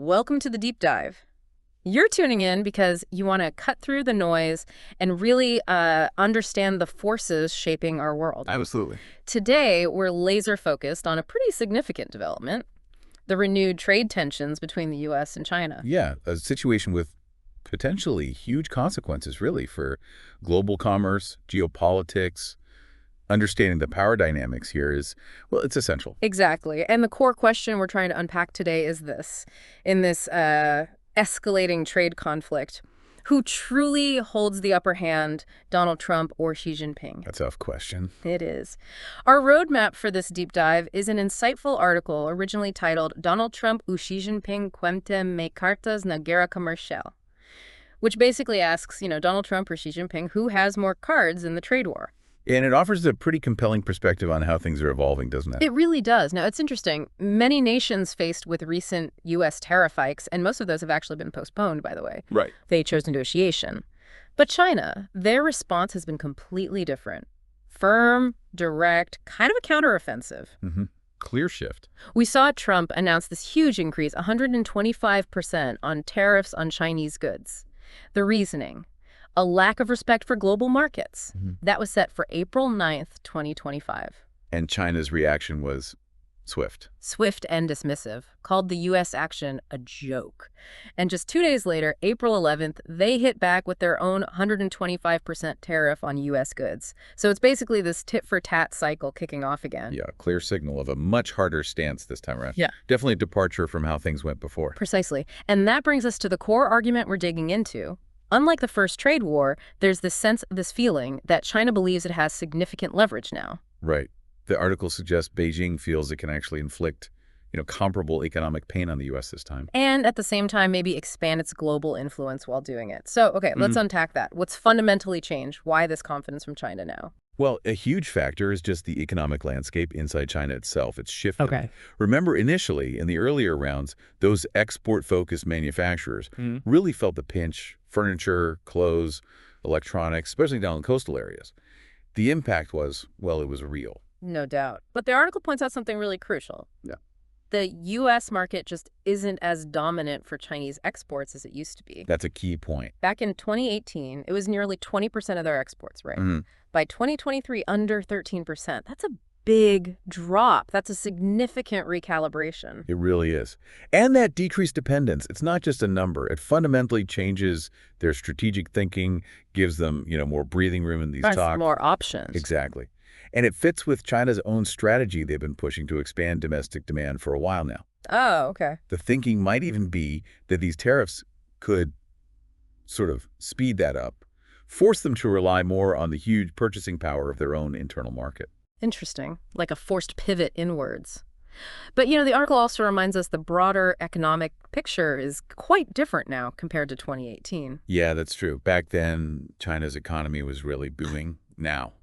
Welcome to the deep dive. You're tuning in because you want to cut through the noise and really understand the forces shaping our world. Absolutely. Today, we're laser focused on a pretty significant development, the renewed trade tensions between the U.S. and China. Yeah, a situation with potentially huge consequences, really, for global commerce, geopolitics. Understanding the power dynamics here is, well, it's essential. Exactly. And the core question we're trying to unpack today is this. In this escalating trade conflict, who truly holds the upper hand, Donald Trump or Xi Jinping? A tough question. It is. Our roadmap for this deep dive is an insightful article originally titled Donald Trump ou Xi Jinping quem me cartas na guerra comercial, which basically asks, Donald Trump or Xi Jinping, who has more cards in the trade war? And it offers a pretty compelling perspective on how things are evolving, doesn't it? It really does. Now, it's interesting. Many nations faced with recent U.S. tariff hikes, and most of those have actually been postponed, by the way. Right. They chose negotiation. But China, their response has been completely different. Firm, direct, kind of a counteroffensive. Mm-hmm. Clear shift. We saw Trump announce this huge increase, 125% on tariffs on Chinese goods. The reasoning: a lack of respect for global markets. Mm-hmm. That was set for April 9th, 2025. And China's reaction was swift. Swift and dismissive, called the U.S. action a joke. And just 2 days later, April 11th, they hit back with their own 125% tariff on U.S. goods. So it's basically this tit-for-tat cycle kicking off again. Yeah, clear signal of a much harder stance this time around. Yeah. Definitely a departure from how things went before. Precisely. And that brings us to the core argument we're digging into. Unlike the first trade war, there's this feeling that China believes it has significant leverage now. Right. The article suggests Beijing feels it can actually inflict, comparable economic pain on the U.S. this time. And at the same time, maybe expand its global influence while doing it. So, okay, let's unpack that. What's fundamentally changed? Why this confidence from China now? Well, a huge factor is just the economic landscape inside China itself. It's shifted. Okay. Remember, initially, in the earlier rounds, those export-focused manufacturers really felt the pinch: furniture, clothes, electronics, especially down in coastal areas. The impact was, well, it was real. No doubt. But the article points out something really crucial. Yeah. The U.S. market just isn't as dominant for Chinese exports as it used to be. That's a key point. Back in 2018, it was nearly 20% of their exports, right? By 2023, under 13%. That's a big drop. That's a significant recalibration. It really is. And that decreased dependence, it's not just a number. It fundamentally changes their strategic thinking, gives them, more breathing room in these talks. More options. Exactly. And it fits with China's own strategy they've been pushing to expand domestic demand for a while now. Oh, okay. The thinking might even be that these tariffs could sort of speed that up, force them to rely more on the huge purchasing power of their own internal market. Interesting. Like a forced pivot inwards. But, the article also reminds us the broader economic picture is quite different now compared to 2018. Yeah, that's true. Back then, China's economy was really booming. Now,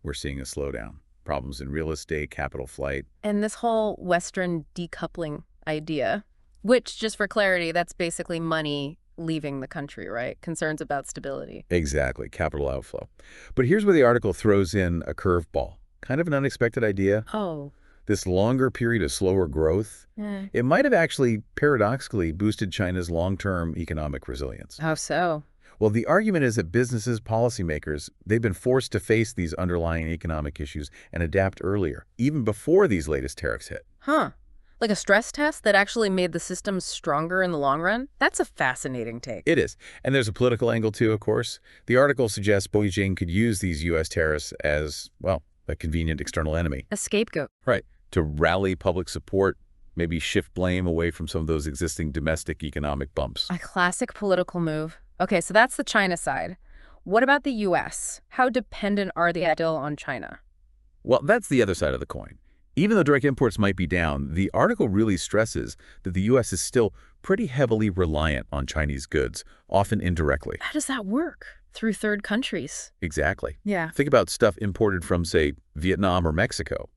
we're seeing a slowdown. Problems in real estate, capital flight. And this whole Western decoupling idea, which, just for clarity, that's basically money leaving the country, right? Concerns about stability. Exactly, capital outflow. But here's where the article throws in a curveball. Kind of an unexpected idea. Oh. This longer period of slower growth, it might have actually paradoxically boosted China's long-term economic resilience. How so? Well, the argument is that businesses, policymakers, they've been forced to face these underlying economic issues and adapt earlier, even before these latest tariffs hit. Huh. Like a stress test that actually made the system stronger in the long run? That's a fascinating take. It is. And there's a political angle too, of course. The article suggests Beijing could use these U.S. tariffs as, well, a convenient external enemy. A scapegoat. Right. To rally public support, maybe shift blame away from some of those existing domestic economic bumps. A classic political move. Okay, so that's the China side. What about the U.S.? How dependent are they still on China? Well, that's the other side of the coin. Even though direct imports might be down, the article really stresses that the U.S. is still pretty heavily reliant on Chinese goods, often indirectly. How does that work? Through third countries? Exactly. Yeah. Think about stuff imported from, say, Vietnam or Mexico.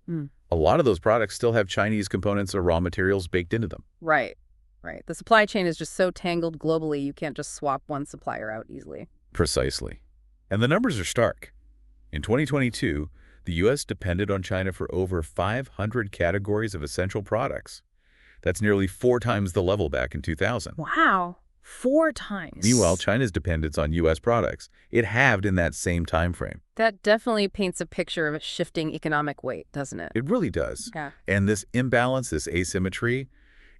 A lot of those products still have Chinese components or raw materials baked into them. Right. Right. The supply chain is just so tangled globally, you can't just swap one supplier out easily. Precisely. And the numbers are stark. In 2022, the U.S. depended on China for over 500 categories of essential products. That's nearly 4 times the level back in 2000. Wow. 4 times. Meanwhile, China's dependence on U.S. products, it halved in that same time frame. That definitely paints a picture of a shifting economic weight, doesn't it? It really does. Yeah. And this imbalance, this asymmetry,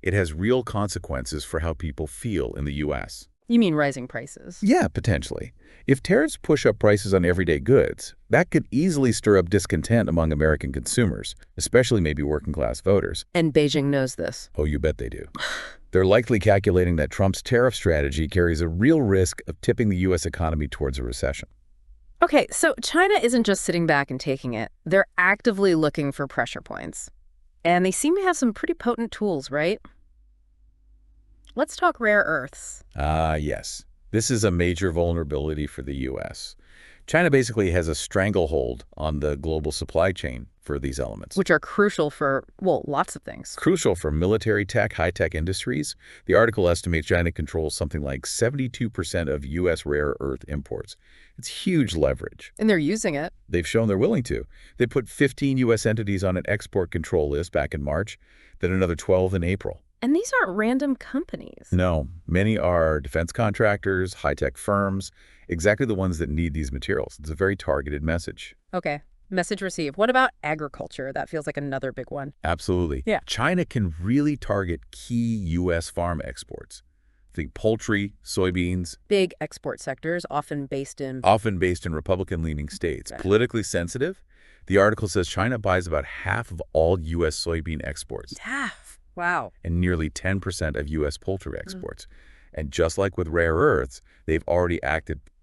it has real consequences for how people feel in the U.S. You mean rising prices? Yeah, potentially. If tariffs push up prices on everyday goods, that could easily stir up discontent among American consumers, especially maybe working-class voters. And Beijing knows this. Oh, you bet they do. They're likely calculating that Trump's tariff strategy carries a real risk of tipping the U.S. economy towards a recession. Okay, so China isn't just sitting back and taking it. They're actively looking for pressure points. And they seem to have some pretty potent tools, right? Let's talk rare earths. Yes. This is a major vulnerability for the U.S. China basically has a stranglehold on the global supply chain for these elements. Which are crucial for, well, lots of things. Crucial for military tech, high-tech industries. The article estimates China controls something like 72% of U.S. rare earth imports. It's huge leverage. And they're using it. They've shown they're willing to. They put 15 U.S. entities on an export control list back in March, then another 12 in April. And these aren't random companies. No, many are defense contractors, high-tech firms, exactly the ones that need these materials. It's a very targeted message. Okay, message received. What about agriculture? That feels like another big one. Absolutely. Yeah. China can really target key U.S. farm exports. Think poultry, soybeans. Big export sectors, often based in Republican-leaning states. Okay. Politically sensitive. The article says China buys about half of all U.S. soybean exports. Half. Wow. And nearly 10% of U.S. poultry exports. And just like with rare earths, they've already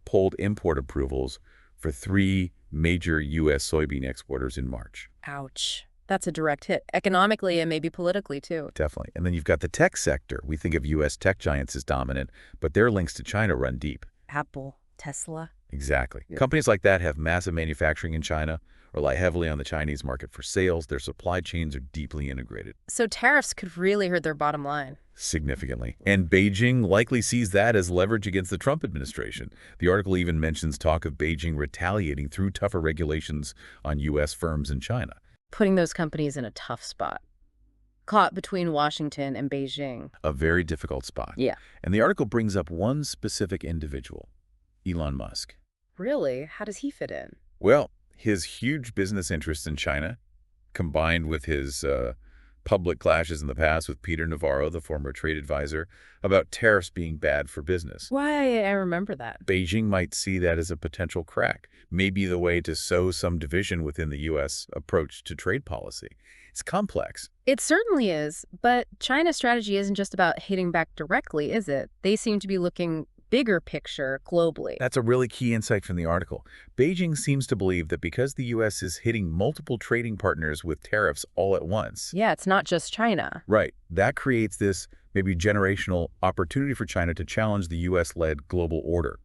pulled import approvals for 3 major U.S. soybean exporters in March. Ouch. That's a direct hit, economically and maybe politically, too. Definitely. And then you've got the tech sector. We think of U.S. tech giants as dominant, but their links to China run deep. Apple, Tesla. Exactly. Yeah. Companies like that have massive manufacturing in China, rely heavily on the Chinese market for sales. Their supply chains are deeply integrated. So tariffs could really hurt their bottom line. Significantly. And Beijing likely sees that as leverage against the Trump administration. The article even mentions talk of Beijing retaliating through tougher regulations on U.S. firms in China. Putting those companies in a tough spot. Caught between Washington and Beijing. A very difficult spot. Yeah. And the article brings up one specific individual, Elon Musk. Really? How does he fit in? Well, his huge business interests in China, combined with his public clashes in the past with Peter Navarro, the former trade advisor, about tariffs being bad for business. Why, I remember that. Beijing might see that as a potential crack, maybe the way to sow some division within the U.S. approach to trade policy. It's complex. It certainly is, but China's strategy isn't just about hitting back directly, is it? They seem to be looking bigger picture globally. That's a really key insight from the article. Beijing seems to believe that because the U.S. is hitting multiple trading partners with tariffs all at once. Yeah, it's not just China. Right. That creates this maybe generational opportunity for China to challenge the U.S.-led global order.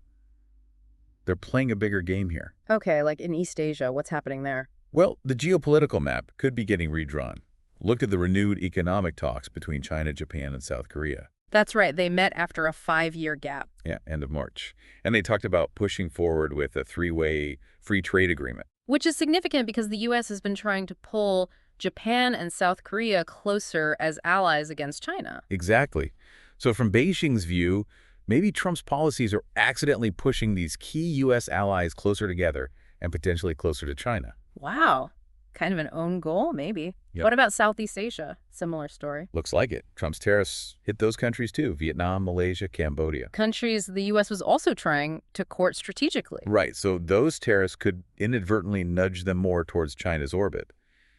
They're playing a bigger game here. Okay, like in East Asia, what's happening there? Well, the geopolitical map could be getting redrawn. Look at the renewed economic talks between China, Japan, and South Korea. That's right. They met after a 5-year gap. Yeah, end of March. And they talked about pushing forward with a 3-way free trade agreement. Which is significant because the U.S. has been trying to pull Japan and South Korea closer as allies against China. Exactly. So from Beijing's view, maybe Trump's policies are accidentally pushing these key U.S. allies closer together and potentially closer to China. Wow. Kind of an own goal, maybe. Yep. What about Southeast Asia? Similar story. Looks like it. Trump's tariffs hit those countries too. Vietnam, Malaysia, Cambodia. Countries the U.S. was also trying to court strategically. Right. So those tariffs could inadvertently nudge them more towards China's orbit.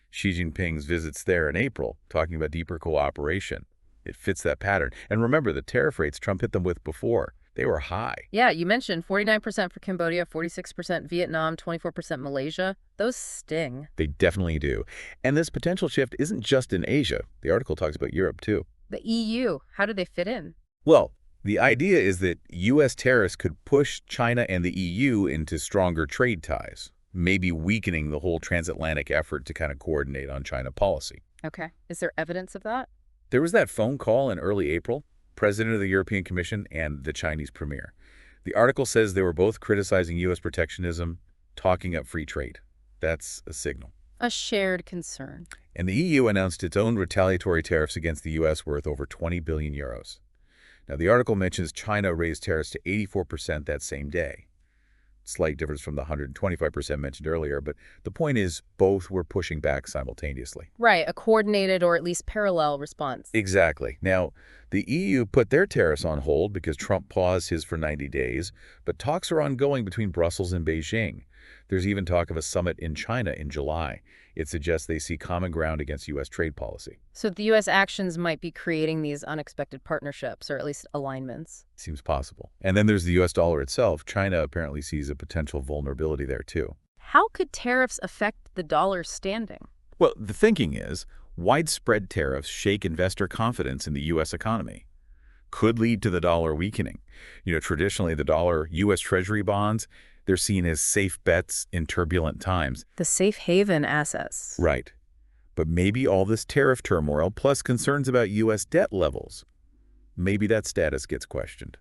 Xi Jinping's visits there in April, talking about deeper cooperation. It fits that pattern. And remember, the tariff rates Trump hit them with before, they were high. Yeah, you mentioned 49% for Cambodia, 46% Vietnam, 24% Malaysia. Those sting. They definitely do. And this potential shift isn't just in Asia. The article talks about Europe, too. The EU, how do they fit in? Well, the idea is that U.S. tariffs could push China and the EU into stronger trade ties, maybe weakening the whole transatlantic effort to kind of coordinate on China policy. Okay. Is there evidence of that? There was that phone call in early April, President of the European Commission and the Chinese premier. The article says they were both criticizing U.S. protectionism, talking up free trade. That's a signal. A shared concern. And the EU announced its own retaliatory tariffs against the U.S. worth over 20 billion euros. Now, the article mentions China raised tariffs to 84% that same day. Slight difference from the 125% mentioned earlier, but the point is both were pushing back simultaneously. Right, a coordinated or at least parallel response. Exactly. Now, the EU put their tariffs on hold because Trump paused his for 90 days, but talks are ongoing between Brussels and Beijing. There's even talk of a summit in China in July. It suggests they see common ground against U.S. trade policy. So the U.S. actions might be creating these unexpected partnerships, or at least alignments. Seems possible. And then there's the U.S. dollar itself. China apparently sees a potential vulnerability there, too. How could tariffs affect the dollar's standing? Well, the thinking is widespread tariffs shake investor confidence in the U.S. economy. Could lead to the dollar weakening. Traditionally, the dollar, U.S. Treasury bonds, they're seen as safe bets in turbulent times. The safe haven assets. Right. But maybe all this tariff turmoil plus concerns about U.S. debt levels, maybe that status gets questioned.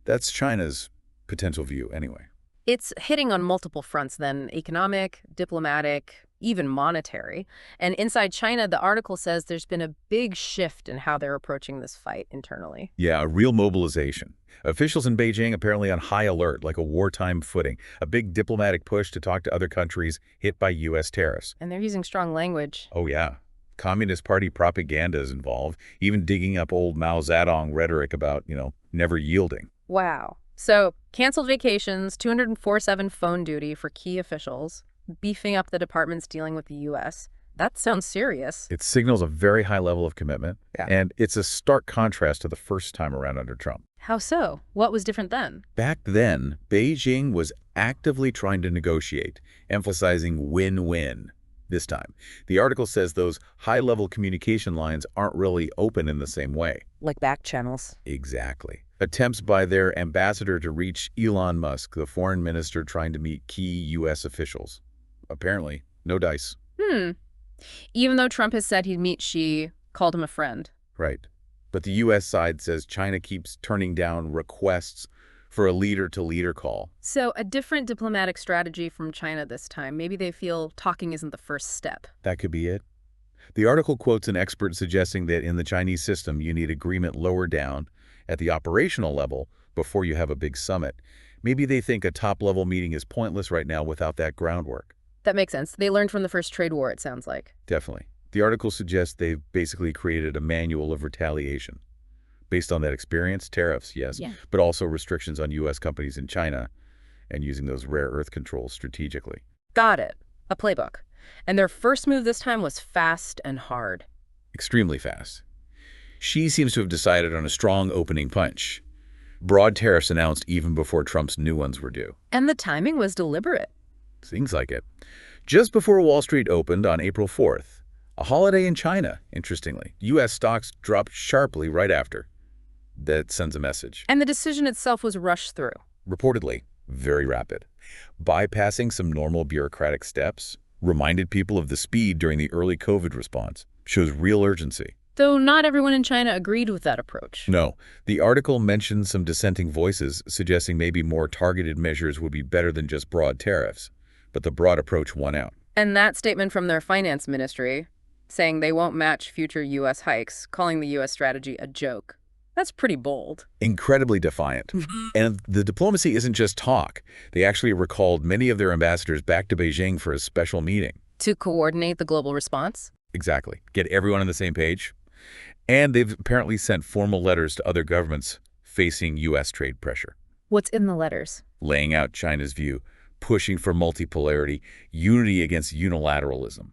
That's China's potential view anyway. It's hitting on multiple fronts then, economic, diplomatic, even monetary. And inside China, the article says there's been a big shift in how they're approaching this fight internally. Yeah, a real mobilization. Officials in Beijing apparently on high alert, like a wartime footing. A big diplomatic push to talk to other countries hit by U.S. tariffs. And they're using strong language. Oh, yeah. Communist Party propaganda is involved, even digging up old Mao Zedong rhetoric about, never yielding. Wow. So, canceled vacations, 204/7 phone duty for key officials, beefing up the departments dealing with the U.S. That sounds serious. It signals a very high level of commitment, Yeah. and it's a stark contrast to the first time around under Trump. How so? What was different then? Back then, Beijing was actively trying to negotiate, emphasizing win-win. This time, the article says those high-level communication lines aren't really open in the same way. Like back channels. Exactly. Attempts by their ambassador to reach Elon Musk, the foreign minister trying to meet key U.S. officials. Apparently, no dice. Even though Trump has said he'd meet Xi, called him a friend. Right. But the U.S. side says China keeps turning down requests for a leader-to-leader call. So a different diplomatic strategy from China this time. Maybe they feel talking isn't the first step. That could be it. The article quotes an expert suggesting that in the Chinese system, you need agreement lower down at the operational level before you have a big summit. Maybe they think a top-level meeting is pointless right now without that groundwork. That makes sense. They learned from the first trade war, it sounds like. Definitely. The article suggests they've basically created a manual of retaliation. Based on that experience, tariffs, yes, but also restrictions on U.S. companies in China and using those rare earth controls strategically. Got it. A playbook. And their first move this time was fast and hard. Extremely fast. Xi seems to have decided on a strong opening punch. Broad tariffs announced even before Trump's new ones were due. And the timing was deliberate. Seems like it. Just before Wall Street opened on April 4th, a holiday in China, interestingly. U.S. stocks dropped sharply right after. That sends a message. And the decision itself was rushed through. Reportedly, very rapid. Bypassing some normal bureaucratic steps, reminded people of the speed during the early COVID response, shows real urgency. Though not everyone in China agreed with that approach. No, the article mentions some dissenting voices, suggesting maybe more targeted measures would be better than just broad tariffs. But the broad approach won out. And that statement from their finance ministry, saying they won't match future U.S. hikes, calling the U.S. strategy a joke. That's pretty bold. Incredibly defiant. And the diplomacy isn't just talk. They actually recalled many of their ambassadors back to Beijing for a special meeting. To coordinate the global response? Exactly. Get everyone on the same page. And they've apparently sent formal letters to other governments facing U.S. trade pressure. What's in the letters? Laying out China's view, pushing for multipolarity, unity against unilateralism.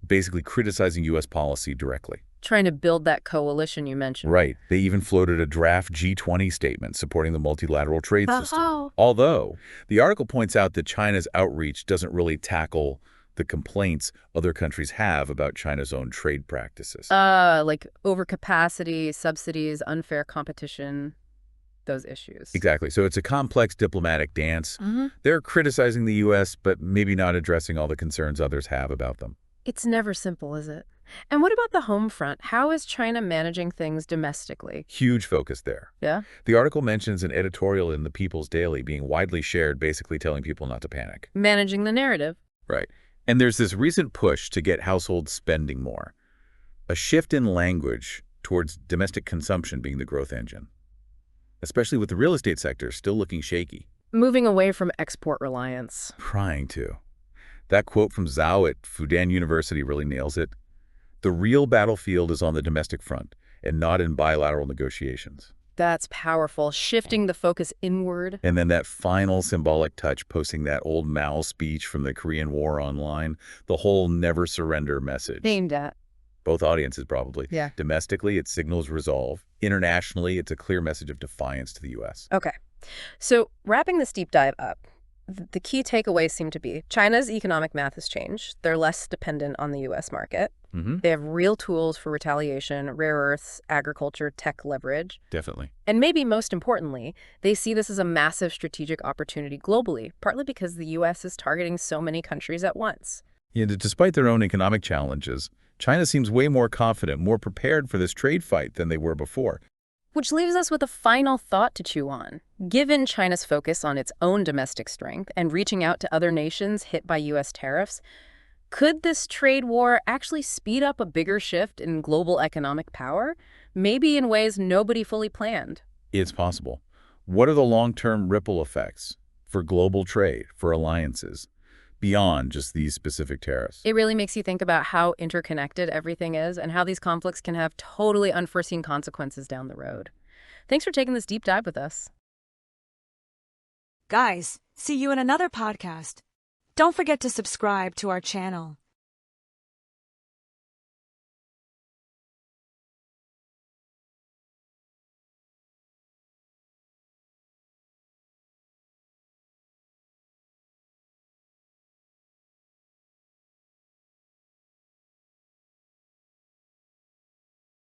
Basically criticizing U.S. policy directly. Trying to build that coalition you mentioned. Right. They even floated a draft G20 statement supporting the multilateral trade system. Although, the article points out that China's outreach doesn't really tackle the complaints other countries have about China's own trade practices. Like overcapacity, subsidies, unfair competition, those issues. Exactly. So it's a complex diplomatic dance. They're criticizing the U.S., but maybe not addressing all the concerns others have about them. It's never simple, is it? And what about the home front? How is China managing things domestically? Huge focus there. Yeah? The article mentions an editorial in the People's Daily being widely shared, basically telling people not to panic. Managing the narrative. Right. And there's this recent push to get households spending more. A shift in language towards domestic consumption being the growth engine, especially with the real estate sector still looking shaky. Moving away from export reliance. Trying to. That quote from Zhao at Fudan University really nails it. The real battlefield is on the domestic front and not in bilateral negotiations. That's powerful, shifting the focus inward. And then that final symbolic touch, posting that old Mao speech from the Korean War online, the whole never surrender message. Aimed at both audiences, probably. Yeah. Domestically, it signals resolve. Internationally, it's a clear message of defiance to the U.S. Okay. So wrapping this deep dive up, the key takeaways seem to be China's economic math has changed. They're less dependent on the U.S. market. They have real tools for retaliation, rare earths, agriculture, tech leverage. Definitely. And maybe most importantly, they see this as a massive strategic opportunity globally, partly because the U.S. is targeting so many countries at once. Yeah, despite their own economic challenges, China seems way more confident, more prepared for this trade fight than they were before. Which leaves us with a final thought to chew on. Given China's focus on its own domestic strength and reaching out to other nations hit by U.S. tariffs, could this trade war actually speed up a bigger shift in global economic power? Maybe in ways nobody fully planned. It's possible. What are the long-term ripple effects for global trade, for alliances, beyond just these specific tariffs? It really makes you think about how interconnected everything is and how these conflicts can have totally unforeseen consequences down the road. Thanks for taking this deep dive with us. Guys, see you in another podcast. Don't forget to subscribe to our channel.